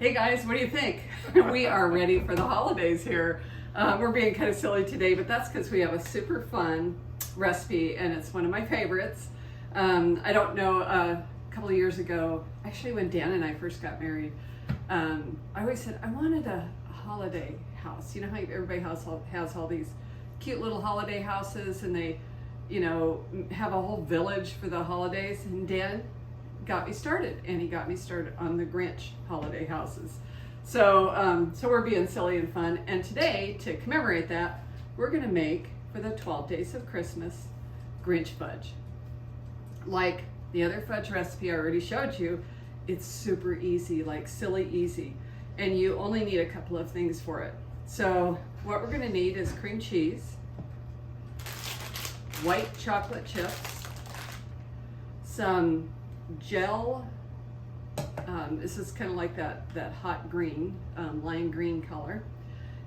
Hey guys, what do you think? We are ready for the holidays here. We're being kind of silly today, but that's because we have a super fun recipe and it's one of my favorites. I don't know, a couple of years ago, actually when Dan and I first got married, I always said I wanted a holiday house. You know how everybody has all these cute little holiday houses and they, have a whole village for the holidays, and Dan got me started, and he got me started on the Grinch holiday houses. So we're being silly and fun, and today, to commemorate that, we're gonna make, for the 12 days of Christmas, Grinch Fudge. Like the other fudge recipe I already showed you, it's super easy, like silly easy, and you only need a couple of things for it. So what we're gonna need is cream cheese, white chocolate chips, some gel, this is kind of like that hot green, lime green color,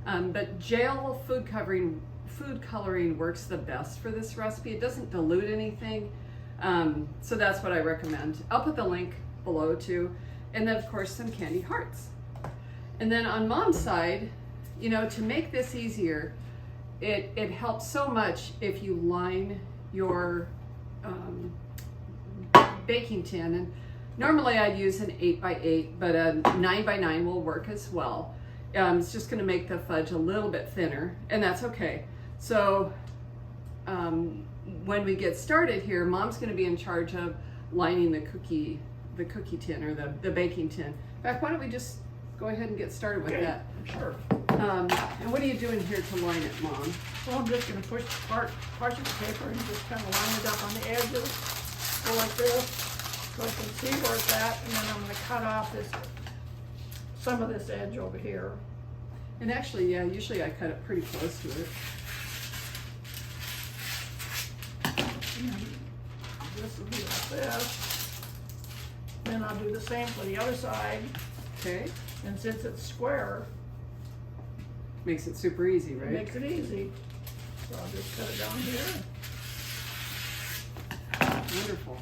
but gel food coloring works the best for this recipe. It doesn't dilute anything, so that's what I recommend. I'll put the link below too, and then of course some candy hearts. And then on Mom's side, to make this easier, it helps so much if you line your baking tin, and normally I'd use an 8x8, but a 9x9 will work as well. It's just going to make the fudge a little bit thinner, and that's okay. So when we get started here, Mom's going to be in charge of lining the cookie tin, or the baking tin. In fact, why don't we just go ahead and get started with that? Sure. And what are you doing here to line it, Mom? Well, I'm just going to push parchment paper and just kind of line it up on the edges. Go like this, so I can see where it's at, and then I'm going to cut off some of this edge over here. And actually, yeah, usually I cut it pretty close to it. And this will be like this. Then I'll do the same for the other side. Okay. And since it's square, Makes it super easy, right? it makes it easy. So I'll just cut it down here. Wonderful.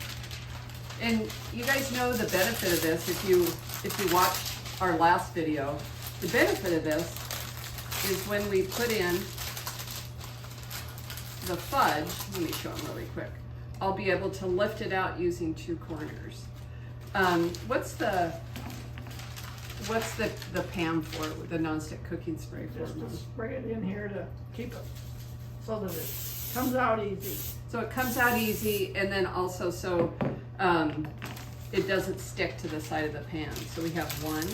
And you guys know the benefit of this if you watched our last video. The benefit of this is when we put in the fudge, let me show them really quick. I'll be able to lift it out using two corners. What's the PAM for, the nonstick cooking spray for? Just to spray it in here to keep it so that it comes out easy. So it comes out easy, and then also so it doesn't stick to the side of the pan. So we have one.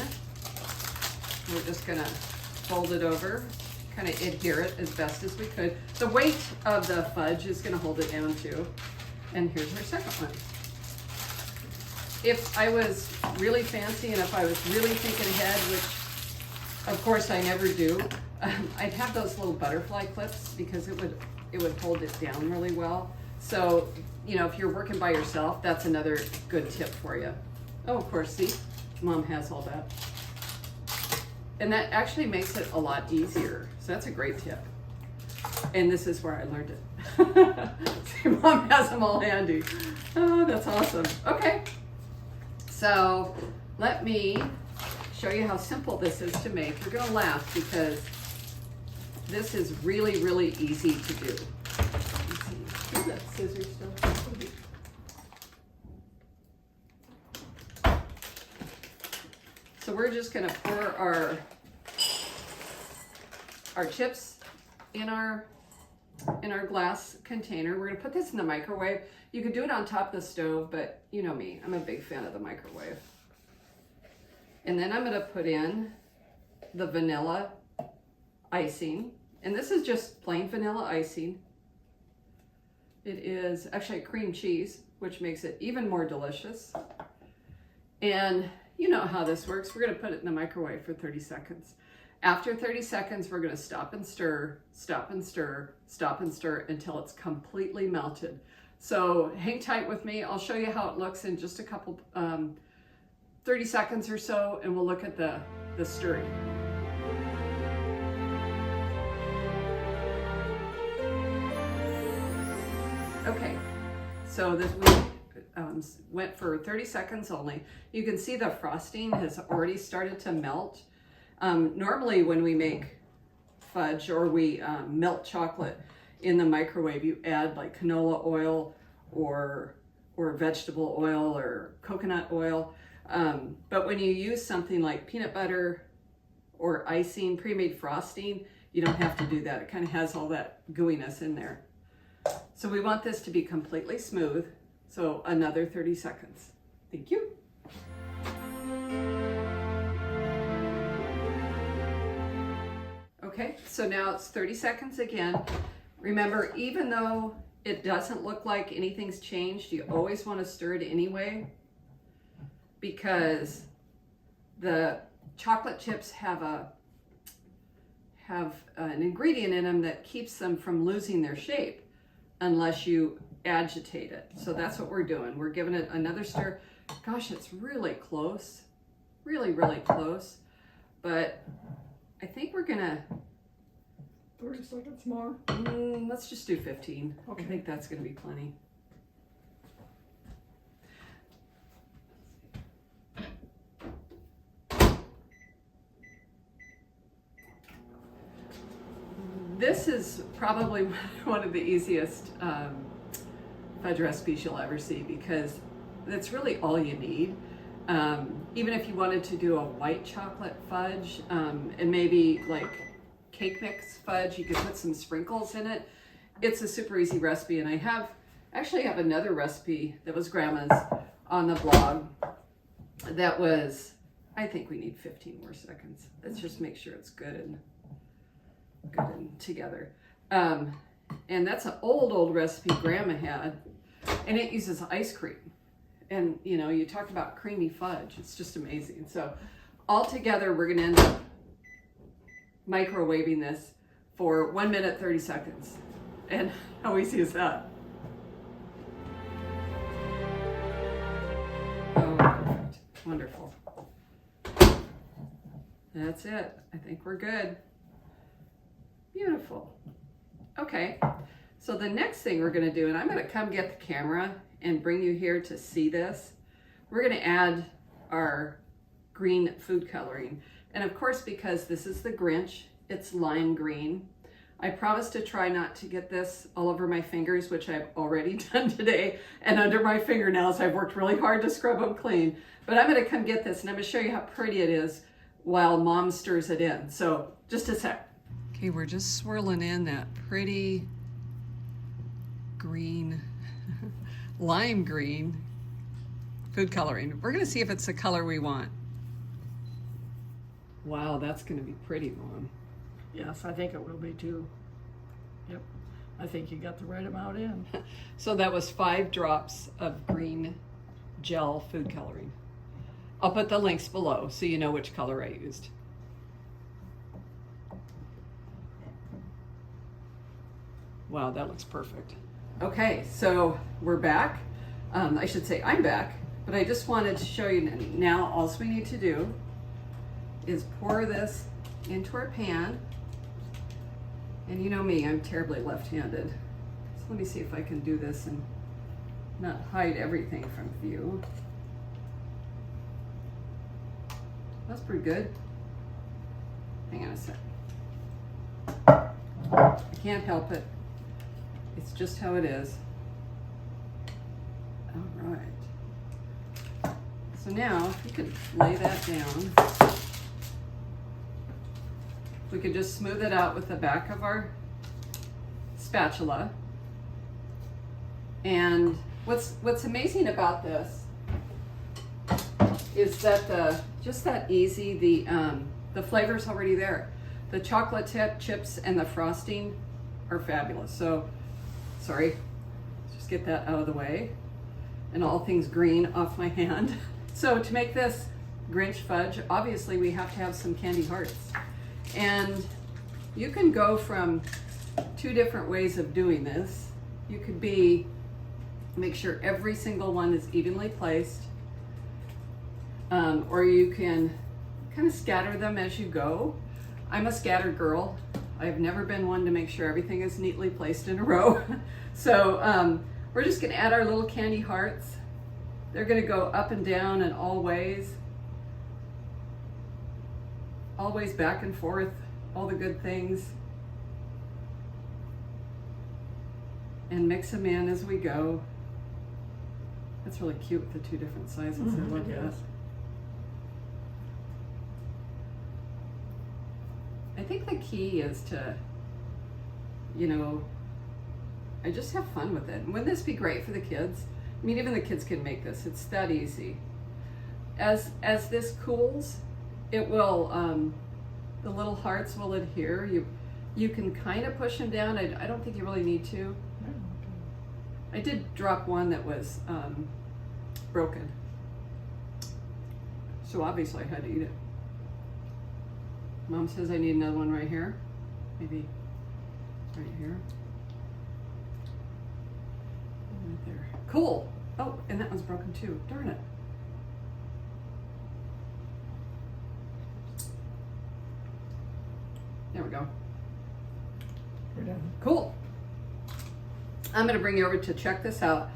We're just gonna fold it over, kind of adhere it as best as we could. The weight of the fudge is gonna hold it down too. And here's our second one. If I was really fancy and if I was really thinking ahead, which of course I never do, I'd have those little butterfly clips because it would hold it down really well. So, if you're working by yourself, that's another good tip for you. Oh, of course, see, Mom has all that. And that actually makes it a lot easier. So that's a great tip. And this is where I learned it. See, Mom has them all handy. Oh, that's awesome. Okay. So let me show you how simple this is to make. You're gonna laugh because this is really, really easy to do. Let's see. Is that scissors still? So we're just gonna pour our chips in our glass container. We're gonna put this in the microwave. You could do it on top of the stove, but you know me, I'm a big fan of the microwave. And then I'm gonna put in the vanilla icing. And this is just plain vanilla icing. It is actually cream cheese, which makes it even more delicious. And you know how this works. We're gonna put it in the microwave for 30 seconds. After 30 seconds, we're gonna stop and stir, stop and stir, stop and stir until it's completely melted. So hang tight with me. I'll show you how it looks in just a couple, 30 seconds or so, and we'll look at the stirring. Okay, so this went for 30 seconds only. You can see the frosting has already started to melt. Normally when we make fudge or we melt chocolate in the microwave, you add like canola oil or vegetable oil or coconut oil. But when you use something like peanut butter or icing, pre-made frosting, you don't have to do that. It kind of has all that gooiness in there. So we want this to be completely smooth. So another 30 seconds. Thank you. Okay, so now it's 30 seconds again. Remember, even though it doesn't look like anything's changed, you always want to stir it anyway, because the chocolate chips have an ingredient in them that keeps them from losing their shape unless you agitate it. So that's what we're doing. We're giving it another stir. Gosh, it's really close. Really, really close. But I think we're gonna 30 seconds more. Let's just do 15. Okay. I think that's gonna be plenty. This is probably one of the easiest fudge recipes you'll ever see, because that's really all you need. Even if you wanted to do a white chocolate fudge and maybe like cake mix fudge, you could put some sprinkles in it. It's a super easy recipe, and I actually have another recipe that was Grandma's on the blog that was, I think we need 15 more seconds. Let's just make sure it's good and together. And that's an old recipe Grandma had, and it uses ice cream. And you know, you talk about creamy fudge, it's just amazing. So all together, we're gonna end up microwaving this for 1 minute, 30 seconds. And how easy is that? Oh, perfect, wonderful. That's it, I think we're good. Beautiful. Okay, so the next thing we're gonna do, and I'm gonna come get the camera and bring you here to see this. We're gonna add our green food coloring. And of course, because this is the Grinch, it's lime green. I promise to try not to get this all over my fingers, which I've already done today, and under my fingernails. I've worked really hard to scrub them clean. But I'm gonna come get this, and I'm gonna show you how pretty it is while Mom stirs it in. So just a sec. Okay, we're just swirling in that pretty green, lime green food coloring. We're gonna see if it's the color we want. Wow, that's gonna be pretty, Mom. Yes, I think it will be too. Yep, I think you got the right amount in. So that was 5 drops of green gel food coloring. I'll put the links below so you know which color I used. Wow, that looks perfect. Okay, so we're back. I should say I'm back, but I just wanted to show you now all we need to do is pour this into our pan. And you know me, I'm terribly left-handed. So let me see if I can do this and not hide everything from view. That's pretty good. Hang on a sec. I can't help it. It's just how it is. All right. So now, if you could lay that down, we could just smooth it out with the back of our spatula. And what's amazing about this is that just that easy, the flavor's already there. The chocolate chips and the frosting are fabulous. So, sorry, let's just get that out of the way. And all things green off my hand. So to make this Grinch fudge, obviously we have to have some candy hearts. And you can go from 2 different ways of doing this. You could make sure every single one is evenly placed. Or you can kind of scatter them as you go. I'm a scattered girl. I've never been one to make sure everything is neatly placed in a row. So we're just gonna add our little candy hearts They're going to go up and down and all ways back and forth, all the good things. And mix them in as we go. That's really cute with the two different sizes. I love that. I think the key is to, you know, I just have fun with it. Wouldn't this be great for the kids? I mean, even the kids can make this. It's that easy. As this cools, it will, the little hearts will adhere. You can kind of push them down. I don't think you really need to. I did drop one that was broken. So obviously I had to eat it. Mom says I need another one right here. Maybe right here. Right there. Cool. Oh, and that one's broken too. Darn it. There we go. We're done. Cool. I'm going to bring you over to check this out.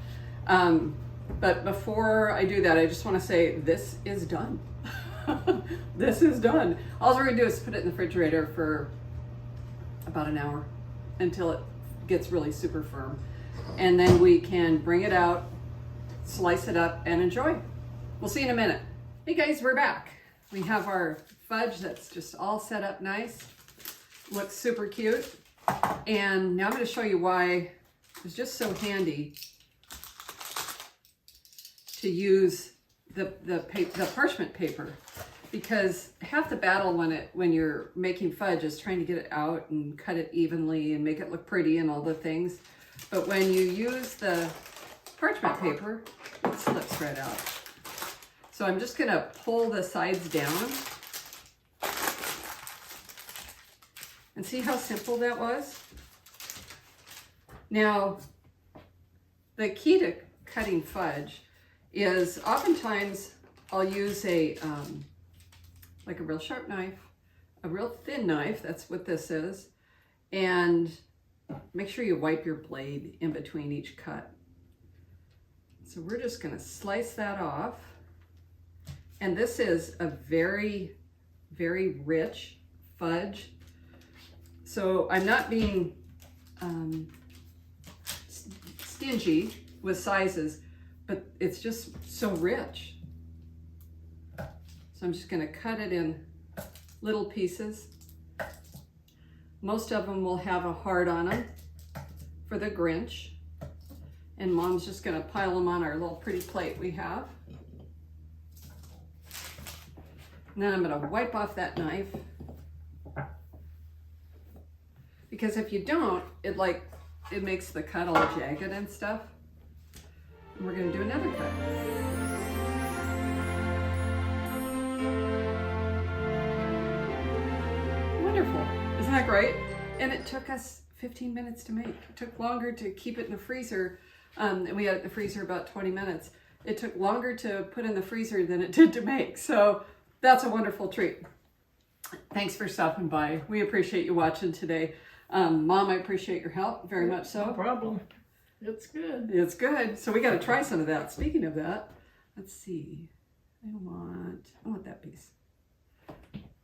But before I do that, I just want to say this is done. This is done. All we're going to do is put it in the refrigerator for about an hour until it gets really super firm. And then we can bring it out, slice it up, and enjoy. We'll see you in a minute. Hey guys, we're back. We have our fudge that's just all set up nice. Looks super cute. And now I'm going to show you why it's just so handy to use the parchment paper, because half the battle when you're making fudge is trying to get it out and cut it evenly and make it look pretty and all the things. But when you use the parchment paper, it slips right out. So I'm just going to pull the sides down. And see how simple that was? Now, the key to cutting fudge is oftentimes I'll use like a real sharp knife, a real thin knife, that's what this is, and make sure you wipe your blade in between each cut. So we're just going to slice that off. And this is a very, very rich fudge. So I'm not being stingy with sizes, but it's just so rich. So I'm just going to cut it in little pieces. Most of them will have a heart on them for the Grinch. And Mom's just going to pile them on our little pretty plate we have. And then I'm going to wipe off that knife. Because if you don't, it makes the cut all jagged and stuff. And we're going to do another cut. Wonderful. Isn't that great? And it took us 15 minutes to make. It took longer to keep it in the freezer. And we had it in the freezer about 20 minutes. It took longer to put in the freezer than it did to make. So that's a wonderful treat. Thanks for stopping by. We appreciate you watching today. Mom, I appreciate your help very much so. No problem. It's good. It's good. So we got to try some of that. Speaking of that, let's see. I want that piece.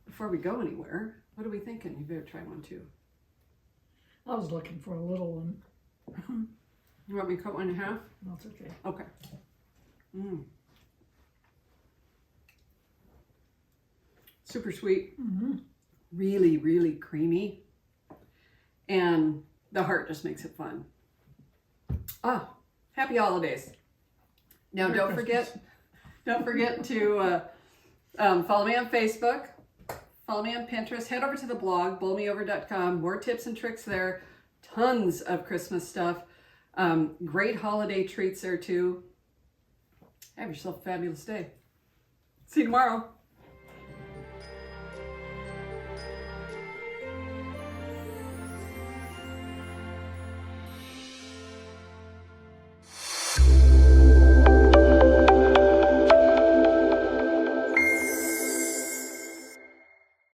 Before we go anywhere, what are we thinking? You better try one too. I was looking for a little one. You want me to cut one in half? That's okay. Okay. Super sweet. Really, really creamy. And the heart just makes it fun. Ah, happy holidays. Now don't forget to follow me on Facebook, follow me on Pinterest, head over to the blog, bowlmeover.com, more tips and tricks there, tons of Christmas stuff, great holiday treats there too. Have yourself a fabulous day. See you tomorrow.